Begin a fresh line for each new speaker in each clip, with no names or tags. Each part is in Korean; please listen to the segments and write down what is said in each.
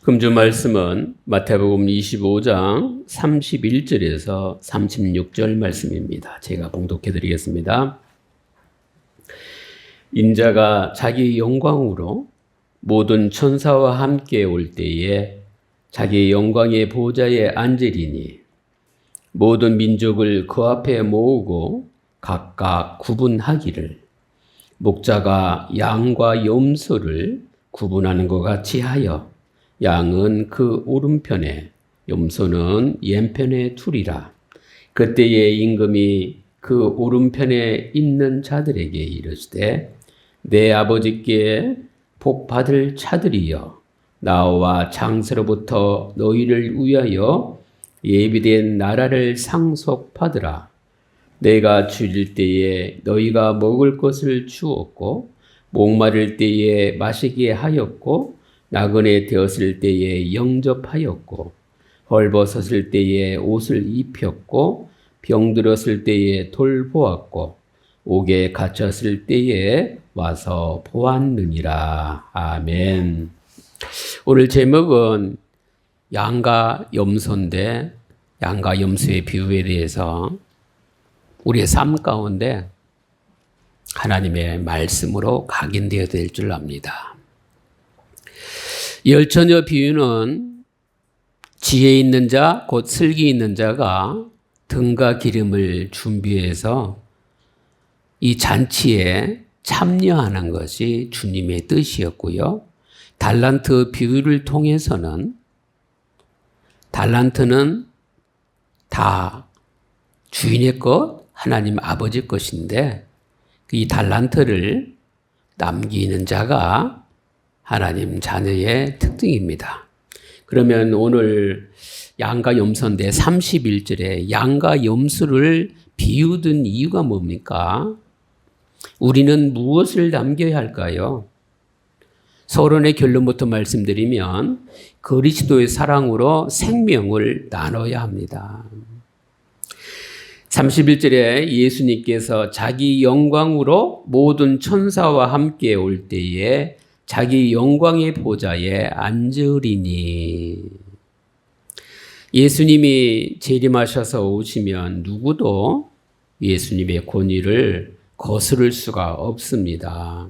금주 말씀은 마태복음 25장 31절에서 36절 말씀입니다. 제가 봉독해 드리겠습니다. 인자가 자기 영광으로 모든 천사와 함께 올 때에 자기 영광의 보좌에 앉으리니 모든 민족을 그 앞에 모으고 각각 구분하기를 목자가 양과 염소를 구분하는 것 같이 하여 양은 그 오른편에 염소는 왼편에 두리라. 그때에 임금이 그 오른편에 있는 자들에게 이르시되 내 아버지께 복 받을 자들이여 나와 창세로부터 너희를 위하여 예비된 나라를 상속받으라. 내가 줄일 때에 너희가 먹을 것을 주었고 목마를 때에 마시게 하였고 나그네 되었을 때에 영접하였고 헐벗었을 때에 옷을 입혔고 병들었을 때에 돌보았고 옥에 갇혔을 때에 와서 보았느니라. 아멘. 오늘 제목은 양과 염소인데 양과 염소의 비유에 대해서 우리의 삶 가운데 하나님의 말씀으로 각인되어야 될 줄 압니다. 열처녀 비유는 지혜 있는 자, 곧 슬기 있는 자가 등과 기름을 준비해서 이 잔치에 참여하는 것이 주님의 뜻이었고요. 달란트 비유를 통해서는 달란트는 다 주인의 것, 하나님 아버지 것인데 이 달란트를 남기는 자가 하나님 자녀의 특징입니다. 그러면 오늘 양과 염소인데 31절에 양과 염소를 비유든 이유가 뭡니까? 우리는 무엇을 남겨야 할까요? 서론의 결론부터 말씀드리면 그리스도의 사랑으로 생명을 나눠야 합니다. 31절에 예수님께서 자기 영광으로 모든 천사와 함께 올 때에 자기 영광의 보좌에 앉으리니. 예수님이 재림하셔서 오시면 누구도 예수님의 권위를 거스를 수가 없습니다.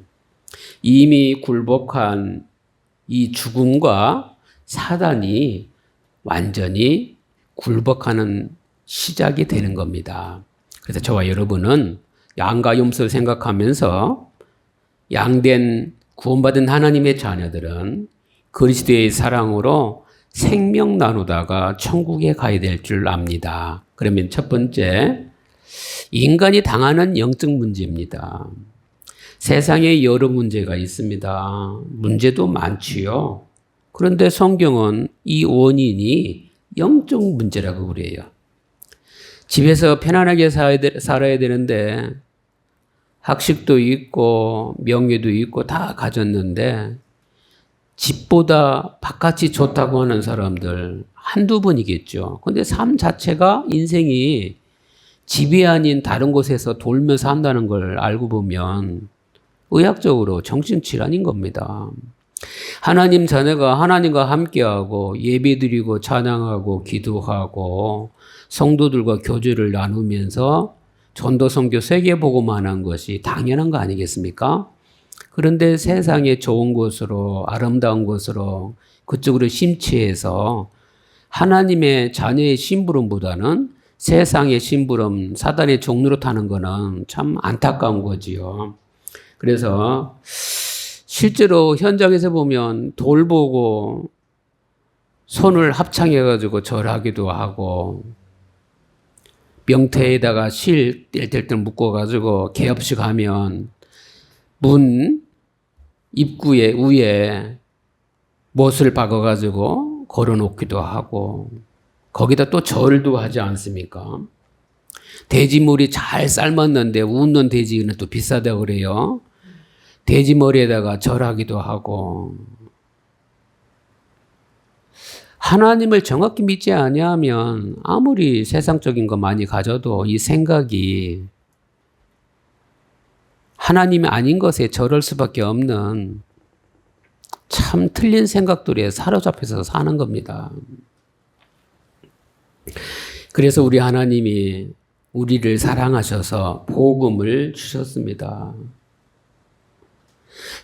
이미 굴복한 이 죽음과 사단이 완전히 굴복하는 시작이 되는 겁니다. 그래서 저와 여러분은 양과 염소를 생각하면서 양된 구원받은 하나님의 자녀들은 그리스도의 사랑으로 생명 나누다가 천국에 가야 될 줄 압니다. 그러면 첫 번째, 인간이 당하는 영적 문제입니다. 세상에 여러 문제가 있습니다. 문제도 많지요. 그런데 성경은 이 원인이 영적 문제라고 그래요. 집에서 편안하게 살아야 되는데 학식도 있고 명예도 있고 다 가졌는데 집보다 바깥이 좋다고 하는 사람들 한두 번이겠죠. 그런데 삶 자체가 인생이 집이 아닌 다른 곳에서 돌며 산다는 걸 알고 보면 의학적으로 정신질환인 겁니다. 하나님 자녀가 하나님과 함께하고 예배드리고 찬양하고 기도하고 성도들과 교제를 나누면서 전도선교 세계복음만 한 것이 당연한 거 아니겠습니까? 그런데 세상의 좋은 곳으로 아름다운 곳으로 그쪽으로 심취해서 하나님의 자녀의 심부름보다는 세상의 심부름, 사단의 종로로 타는 거는 참 안타까운 거지요. 그래서 실제로 현장에서 보면 돌 보고 손을 합창해가지고 절하기도 하고 명태에다가 실 뗄뗄 묶어가지고 개업식 하면 문 입구에 위에 못을 박아가지고 걸어놓기도 하고 거기다 또 절도 하지 않습니까? 돼지머리 잘 삶았는데 웃는 돼지는 또 비싸다고 그래요. 돼지머리에다가 절하기도 하고 하나님을 정확히 믿지 아니하면 아무리 세상적인 거 많이 가져도 이 생각이 하나님이 아닌 것에 절할 수밖에 없는 참 틀린 생각들에 사로잡혀서 사는 겁니다. 그래서 우리 하나님이 우리를 사랑하셔서 복음을 주셨습니다.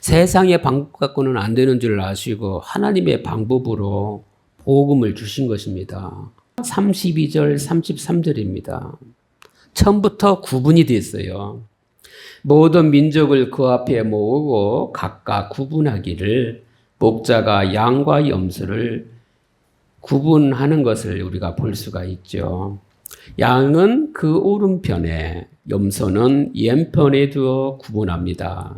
세상의 방법 갖고는 안 되는 줄 아시고 하나님의 방법으로 복음을 주신 것입니다. 32절, 33절입니다. 처음부터 구분이 됐어요. 모든 민족을 그 앞에 모으고 각각 구분하기를 목자가 양과 염소를 구분하는 것을 우리가 볼 수가 있죠. 양은 그 오른편에, 염소는 왼편에 두어 구분합니다.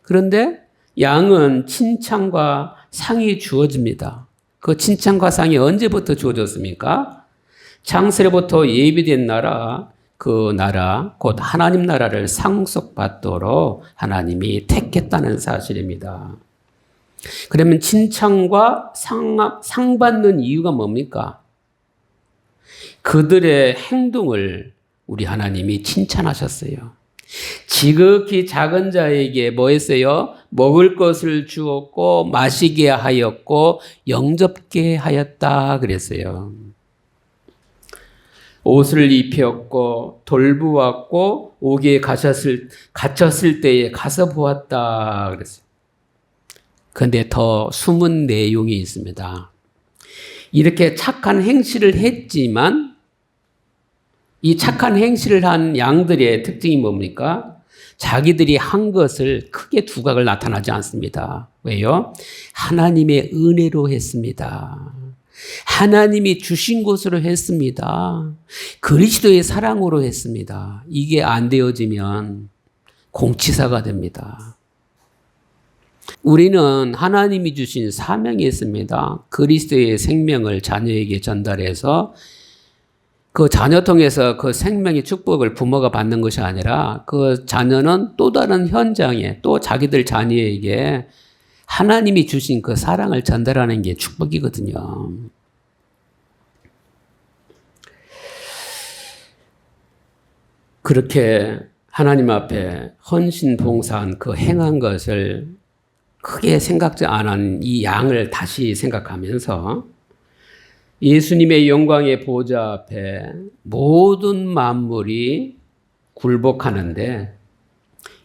그런데 양은 칭찬과 상이 주어집니다. 그 칭찬과 상이 언제부터 주어졌습니까? 창세로부터 예비된 나라, 그 나라, 곧 하나님 나라를 상속받도록 하나님이 택했다는 사실입니다. 그러면 칭찬과 상 받는 이유가 뭡니까? 그들의 행동을 우리 하나님이 칭찬하셨어요. 지극히 작은 자에게 뭐 했어요? 먹을 것을 주었고 마시게 하였고 영접게 하였다 그랬어요. 옷을 입혔고 돌보았고 옥에 갇혔을 때에 가서 보았다 그랬어요. 그런데 더 숨은 내용이 있습니다. 이렇게 착한 행실을 했지만 이 착한 행실을 한 양들의 특징이 뭡니까? 자기들이 한 것을 크게 두각을 나타나지 않습니다. 왜요? 하나님의 은혜로 했습니다. 하나님이 주신 것으로 했습니다. 그리스도의 사랑으로 했습니다. 이게 안 되어지면 공치사가 됩니다. 우리는 하나님이 주신 사명이 있습니다. 그리스도의 생명을 자녀에게 전달해서 그 자녀 통해서 그 생명의 축복을 부모가 받는 것이 아니라 그 자녀는 또 다른 현장에 또 자기들 자녀에게 하나님이 주신 그 사랑을 전달하는 게 축복이거든요. 그렇게 하나님 앞에 헌신 봉사한 그 행한 것을 크게 생각지 않은 이 양을 다시 생각하면서 예수님의 영광의 보좌 앞에 모든 만물이 굴복하는데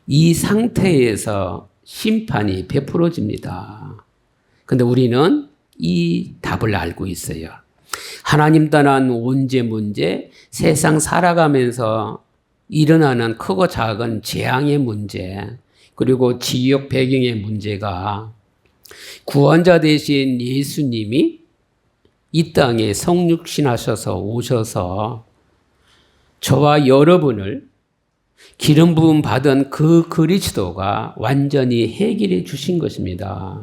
이 상태에서 심판이 베풀어집니다. 그런데 우리는 이 답을 알고 있어요. 하나님 떠난 온죄 문제, 세상 살아가면서 일어나는 크고 작은 재앙의 문제, 그리고 지역 배경의 문제가 구원자 되신 예수님이 이 땅에 성육신하셔서 오셔서 저와 여러분을 기름 부음 받은 그 그리스도가 완전히 해결해 주신 것입니다.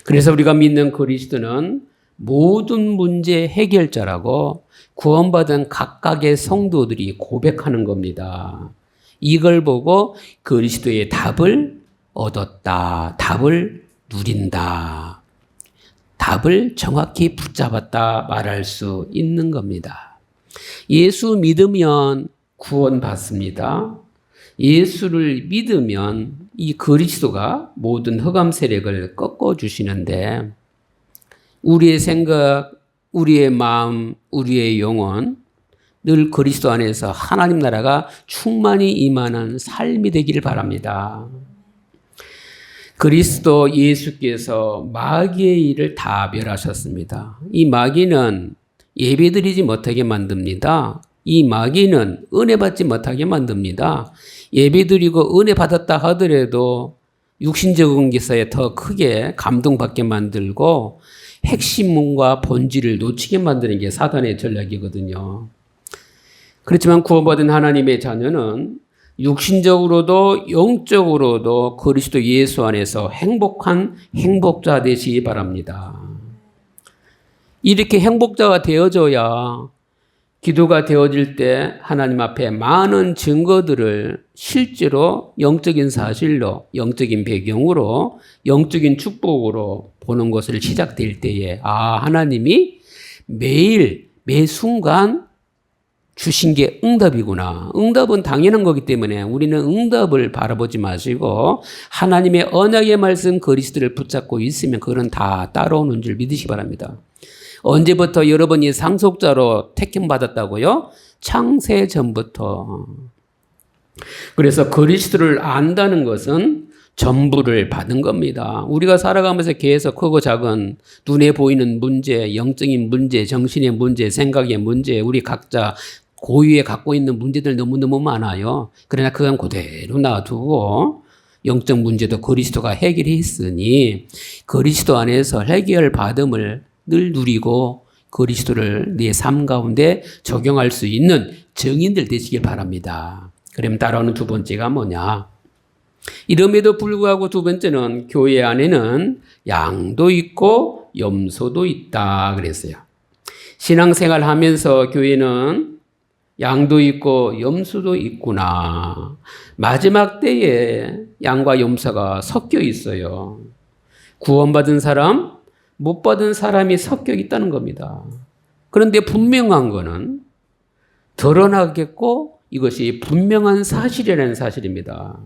그래서 우리가 믿는 그리스도는 모든 문제 해결자라고 구원받은 각각의 성도들이 고백하는 겁니다. 이걸 보고 그리스도의 답을 얻었다. 답을 누린다. 답을 정확히 붙잡았다 말할 수 있는 겁니다. 예수 믿으면 구원받습니다. 예수를 믿으면 이 그리스도가 모든 흑암 세력을 꺾어주시는데 우리의 생각, 우리의 마음, 우리의 영혼 늘 그리스도 안에서 하나님 나라가 충만히 임하는 삶이 되기를 바랍니다. 그리스도 예수께서 마귀의 일을 다 멸하셨습니다. 이 마귀는 예배드리지 못하게 만듭니다. 이 마귀는 은혜 받지 못하게 만듭니다. 예배드리고 은혜 받았다 하더라도 육신적인 것에 더 크게 감동받게 만들고 핵심과 본질을 놓치게 만드는 게 사단의 전략이거든요. 그렇지만 구원받은 하나님의 자녀는 육신적으로도 영적으로도 그리스도 예수 안에서 행복한 행복자 되시기 바랍니다. 이렇게 행복자가 되어져야 기도가 되어질 때 하나님 앞에 많은 증거들을 실제로 영적인 사실로, 영적인 배경으로, 영적인 축복으로 보는 것을 시작될 때에 하나님이 매일, 매 순간 주신 게 응답이구나. 응답은 당연한 거기 때문에 우리는 응답을 바라보지 마시고 하나님의 언약의 말씀 그리스도를 붙잡고 있으면 그건 다 따라오는 줄 믿으시기 바랍니다. 언제부터 여러분이 상속자로 택임받았다고요? 창세 전부터. 그래서 그리스도를 안다는 것은 전부를 받은 겁니다. 우리가 살아가면서 계속 크고 작은 눈에 보이는 문제, 영적인 문제, 정신의 문제, 생각의 문제, 우리 각자 고유에 갖고 있는 문제들 너무너무 많아요. 그러나 그건 그대로 놔두고 영적 문제도 그리스도가 해결했으니 그리스도 안에서 해결 받음을 늘 누리고 그리스도를 내 삶 가운데 적용할 수 있는 증인들 되시길 바랍니다. 그럼 따라오는 두 번째가 뭐냐? 이름에도 불구하고 두 번째는 교회 안에는 양도 있고 염소도 있다 그랬어요. 신앙생활 하면서 교회는 양도 있고 염소도 있구나. 마지막 때에 양과 염소가 섞여 있어요. 구원받은 사람, 못 받은 사람이 섞여 있다는 겁니다. 그런데 분명한 거는 드러나겠고 이것이 분명한 사실이라는 사실입니다.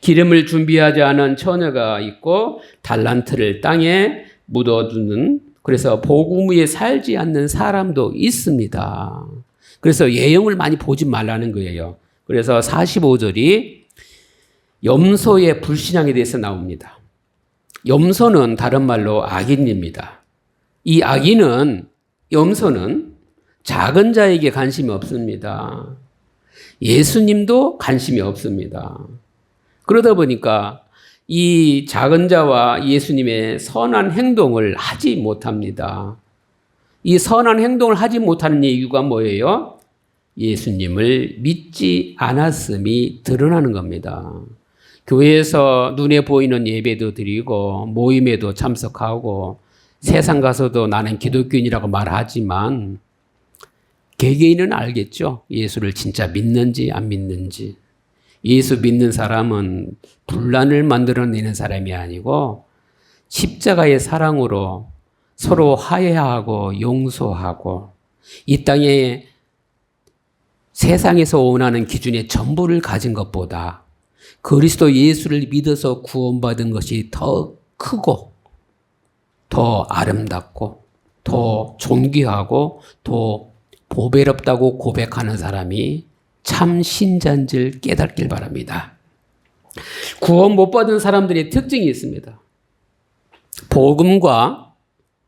기름을 준비하지 않은 처녀가 있고 달란트를 땅에 묻어두는, 그래서 복음 위에 살지 않는 사람도 있습니다. 그래서 예형을 많이 보지 말라는 거예요. 그래서 45절이 염소의 불신앙에 대해서 나옵니다. 염소는 다른 말로 악인입니다. 이 악인은, 염소는 작은 자에게 관심이 없습니다. 예수님도 관심이 없습니다. 그러다 보니까 이 작은 자와 예수님의 선한 행동을 하지 못합니다. 이 선한 행동을 하지 못하는 이유가 뭐예요? 예수님을 믿지 않았음이 드러나는 겁니다. 교회에서 눈에 보이는 예배도 드리고 모임에도 참석하고 세상 가서도 나는 기독교인이라고 말하지만 개개인은 알겠죠? 예수를 진짜 믿는지 안 믿는지. 예수 믿는 사람은 분란을 만들어내는 사람이 아니고 십자가의 사랑으로 서로 화해하고 용서하고 이 땅에 세상에서 원하는 기준의 전부를 가진 것보다 그리스도 예수를 믿어서 구원받은 것이 더 크고 더 아름답고 더 존귀하고 더 보배롭다고 고백하는 사람이 참 신자인 줄 깨닫길 바랍니다. 구원 못 받은 사람들의 특징이 있습니다. 복음과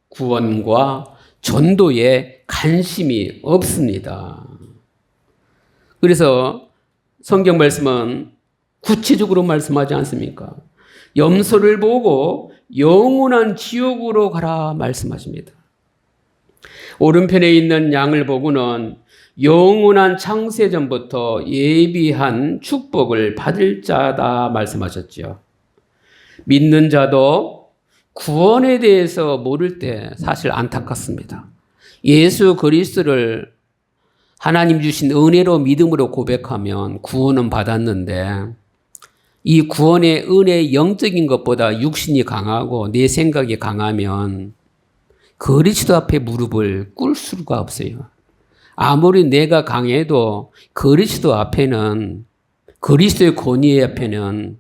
구원과 전도에 관심이 없습니다. 그래서 성경 말씀은 구체적으로 말씀하지 않습니까? 염소를 보고 영원한 지옥으로 가라 말씀하십니다. 오른편에 있는 양을 보고는 영원한 창세전부터 예비한 축복을 받을 자다 말씀하셨죠. 믿는 자도 구원에 대해서 모를 때 사실 안타깝습니다. 예수 그리스도를 하나님 주신 은혜로 믿음으로 고백하면 구원은 받았는데 이 구원의 은혜 영적인 것보다 육신이 강하고 내 생각이 강하면 그리스도 앞에 무릎을 꿇을 수가 없어요. 아무리 내가 강해도 그리스도 앞에는, 그리스도의 권위 앞에는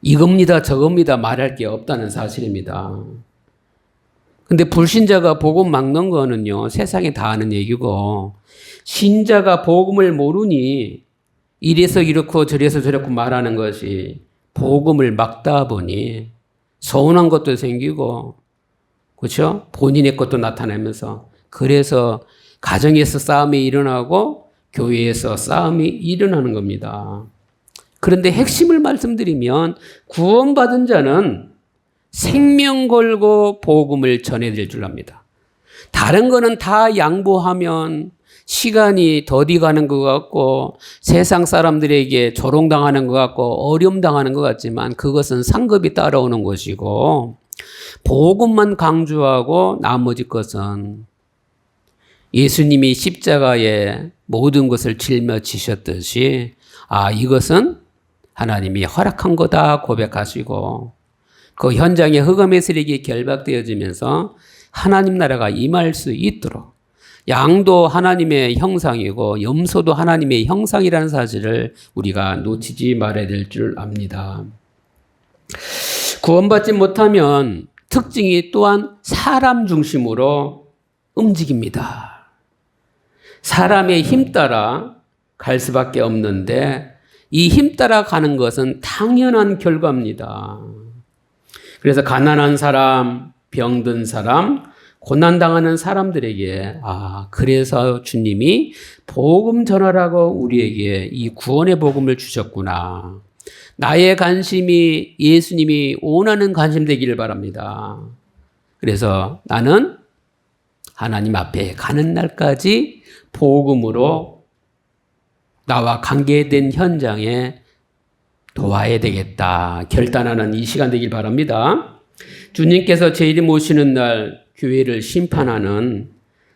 이겁니다 저겁니다 말할 게 없다는 사실입니다. 근데 불신자가 복음 막는 거는요 세상에 다 아는 얘기고, 신자가 복음을 모르니 이래서 이렇고 저래서 저렇고 말하는 것이 복음을 막다 보니 서운한 것도 생기고, 그렇죠? 본인의 것도 나타나면서, 그래서 가정에서 싸움이 일어나고 교회에서 싸움이 일어나는 겁니다. 그런데 핵심을 말씀드리면 구원받은 자는 생명 걸고 복음을 전해드릴 줄 압니다. 다른 거는 다 양보하면 시간이 더디 가는 것 같고 세상 사람들에게 조롱당하는 것 같고 어려움당하는 것 같지만 그것은 상급이 따라오는 것이고, 복음만 강조하고 나머지 것은 예수님이 십자가에 모든 것을 짊어지셨듯이 이것은 하나님이 허락한 거다 고백하시고 그 현장에 흑암의 세력이 결박되어지면서 하나님 나라가 임할 수 있도록 양도 하나님의 형상이고 염소도 하나님의 형상이라는 사실을 우리가 놓치지 말아야 될 줄 압니다. 구원받지 못하면 특징이 또한 사람 중심으로 움직입니다. 사람의 힘 따라 갈 수밖에 없는데 이 힘 따라 가는 것은 당연한 결과입니다. 그래서 가난한 사람, 병든 사람, 고난당하는 사람들에게 그래서 주님이 복음 전하라고 우리에게 이 구원의 복음을 주셨구나. 나의 관심이 예수님이 원하는 관심 되기를 바랍니다. 그래서 나는 하나님 앞에 가는 날까지 복음으로 나와 관계된 현장에 도와야 되겠다. 결단하는 이 시간 되길 바랍니다. 주님께서 재림 오시는 날 교회를 심판하는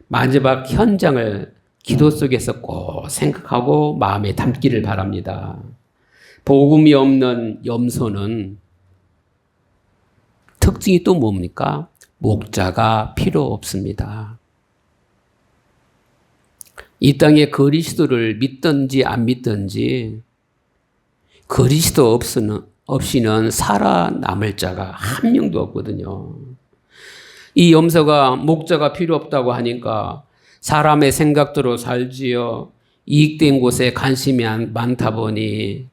마지막 현장을 기도 속에서 꼭 생각하고 마음에 담기를 바랍니다. 복음이 없는 염소는 특징이 또 뭡니까? 목자가 필요 없습니다. 이 땅에 그리스도를 믿든지 안 믿든지 그리스도 없이는 살아남을 자가 한 명도 없거든요. 이 염소가 목자가 필요 없다고 하니까 사람의 생각대로 살지요. 이익된 곳에 관심이 많다 보니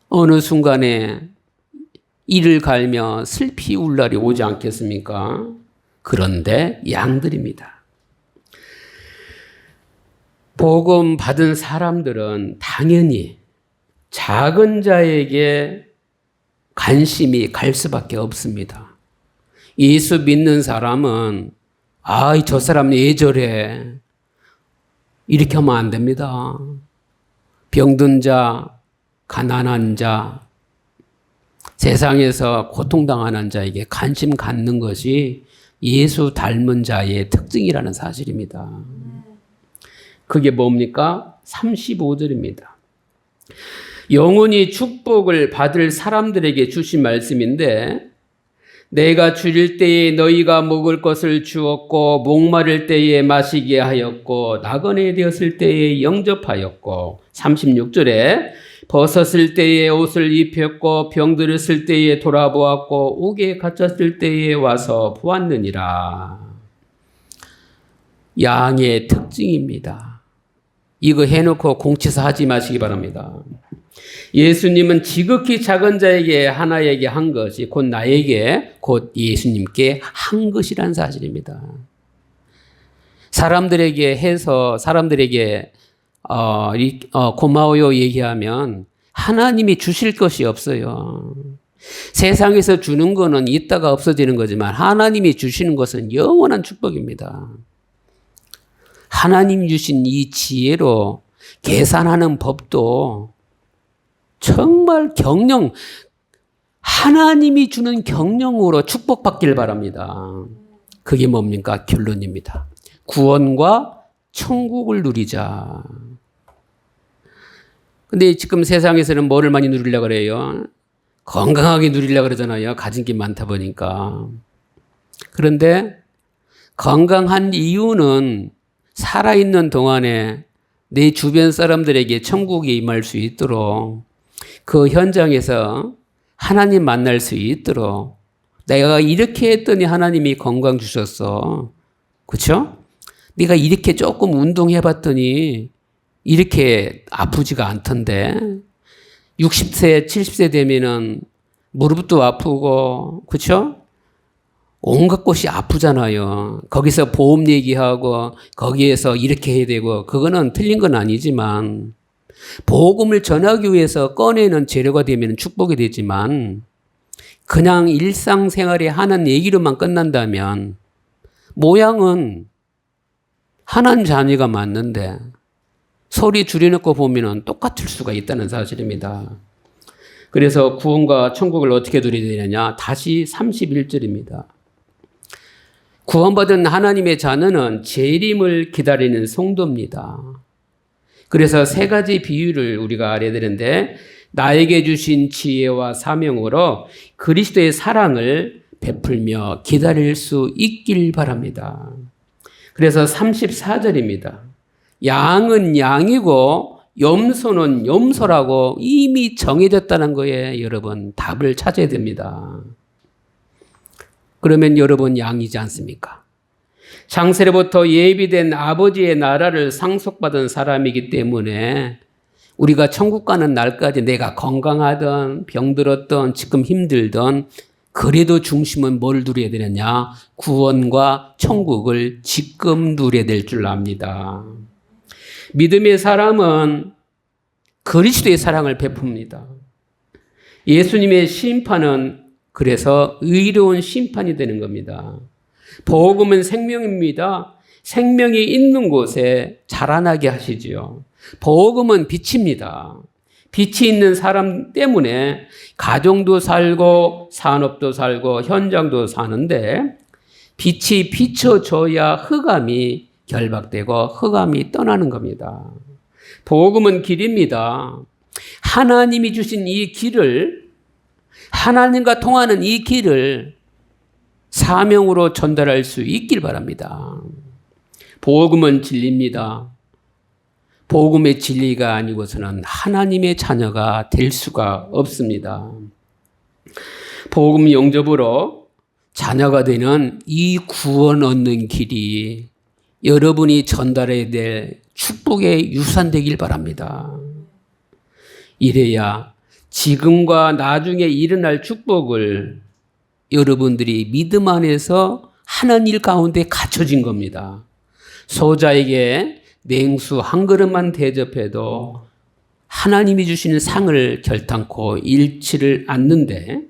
어느 순간에 이를 갈며 슬피 울 날이 오지 않겠습니까? 그런데 양들입니다. 복음 받은 사람들은 당연히 작은 자에게 관심이 갈 수밖에 없습니다. 예수 믿는 사람은 저 사람 왜 저래? 이렇게 하면 안 됩니다. 병든 자, 가난한 자, 세상에서 고통당하는 자에게 관심 갖는 것이 예수 닮은 자의 특징이라는 사실입니다. 그게 뭡니까? 35절입니다. 영원히 축복을 받을 사람들에게 주신 말씀인데 내가 줄일 때에 너희가 먹을 것을 주었고 목마를 때에 마시게 하였고 나그네 되었을 때에 영접하였고 36절에 벗었을 때에 옷을 입혔고 병들었을 때에 돌아보았고 옥에 갇혔을 때에 와서 보았느니라. 양의 특징입니다. 이거 해놓고 공치사 하지 마시기 바랍니다. 예수님은 지극히 작은 자에게 하나에게 한 것이 곧 나에게 곧 예수님께 한 것이란 사실입니다. 사람들에게 해서 사람들에게 고마워요 얘기하면 하나님이 주실 것이 없어요. 세상에서 주는 거는 있다가 없어지는 거지만 하나님이 주시는 것은 영원한 축복입니다. 하나님 주신 이 지혜로 계산하는 법도 정말 하나님이 주는 경영으로 축복받길 바랍니다. 그게 뭡니까? 결론입니다. 구원과 천국을 누리자. 근데 지금 세상에서는 뭐를 많이 누리려고 그래요? 건강하게 누리려고 그러잖아요. 가진 게 많다 보니까. 그런데 건강한 이유는 살아있는 동안에 내 주변 사람들에게 천국에 임할 수 있도록 그 현장에서 하나님 만날 수 있도록 내가 이렇게 했더니 하나님이 건강 주셨어. 그렇죠? 네가 이렇게 조금 운동해봤더니 이렇게 아프지가 않던데 60세, 70세 되면은 무릎도 아프고 그렇죠? 온갖 곳이 아프잖아요. 거기서 보험 얘기하고 거기에서 이렇게 해야 되고 그거는 틀린 건 아니지만 복음을 전하기 위해서 꺼내는 재료가 되면 축복이 되지만 그냥 일상생활에 하는 얘기로만 끝난다면 모양은 하나님 자녀가 맞는데 소리 줄여놓고 보면 똑같을 수가 있다는 사실입니다. 그래서 구원과 천국을 어떻게 누리게 되느냐? 다시 31절입니다. 구원받은 하나님의 자녀는 재림을 기다리는 성도입니다. 그래서 세 가지 비유를 우리가 알아야 되는데 나에게 주신 지혜와 사명으로 그리스도의 사랑을 베풀며 기다릴 수 있길 바랍니다. 그래서 34절입니다. 양은 양이고 염소는 염소라고 이미 정해졌다는 거에 여러분 답을 찾아야 됩니다. 그러면 여러분 양이지 않습니까? 창세로부터 예비된 아버지의 나라를 상속받은 사람이기 때문에 우리가 천국 가는 날까지 내가 건강하든 병들었든 지금 힘들든 그래도 중심은 뭘 누려야 되느냐? 구원과 천국을 지금 누려야 될 줄 압니다. 믿음의 사람은 그리스도의 사랑을 베풉니다. 예수님의 심판은 그래서 의로운 심판이 되는 겁니다. 복음은 생명입니다. 생명이 있는 곳에 자라나게 하시지요. 복음은 빛입니다. 빛이 있는 사람 때문에 가정도 살고 산업도 살고 현장도 사는데 빛이 비춰져야 흑암이 결박되고 흑암이 떠나는 겁니다. 복음은 길입니다. 하나님이 주신 이 길을, 하나님과 통하는 이 길을 사명으로 전달할 수 있길 바랍니다. 복음은 진리입니다. 복음의 진리가 아니고서는 하나님의 자녀가 될 수가 없습니다. 복음 영접으로 자녀가 되는 이 구원 얻는 길이 여러분이 전달해야 될 축복의 유산 되길 바랍니다. 이래야 지금과 나중에 일어날 축복을 여러분들이 믿음 안에서 하는 일 가운데 갖춰진 겁니다. 소자에게 냉수 한 그릇만 대접해도 하나님이 주시는 상을 결탄코 잃지를 않는데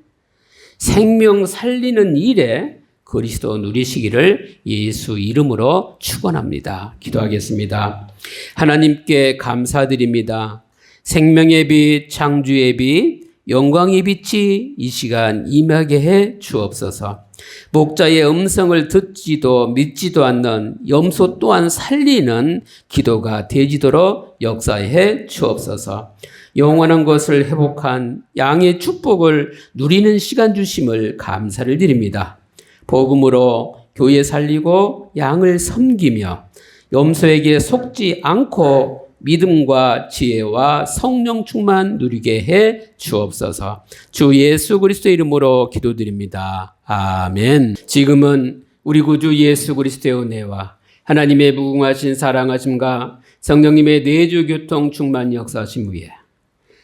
생명 살리는 일에 그리스도 누리시기를 예수 이름으로 축원합니다. 기도하겠습니다. 하나님께 감사드립니다. 생명의 빛, 창조의 빛, 영광의 빛이 이 시간 임하게 해 주옵소서. 목자의 음성을 듣지도 믿지도 않는 염소 또한 살리는 기도가 되지도록 역사해 주옵소서. 영원한 것을 회복한 양의 축복을 누리는 시간 주심을 감사를 드립니다. 복음으로 교회 살리고 양을 섬기며 염소에게 속지 않고 믿음과 지혜와 성령 충만 누리게 해 주옵소서. 주 예수 그리스도 이름으로 기도드립니다. 아멘. 지금은 우리 구주 예수 그리스도의 은혜와 하나님의 무궁하신 사랑하심과 성령님의 내주 교통 충만 역사하심 위에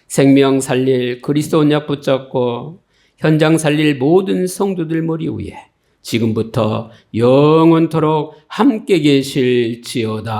생명 살릴 그리스도 언약 붙잡고 현장 살릴 모든 성도들 머리 위에 지금부터 영원토록 함께 계실지어다.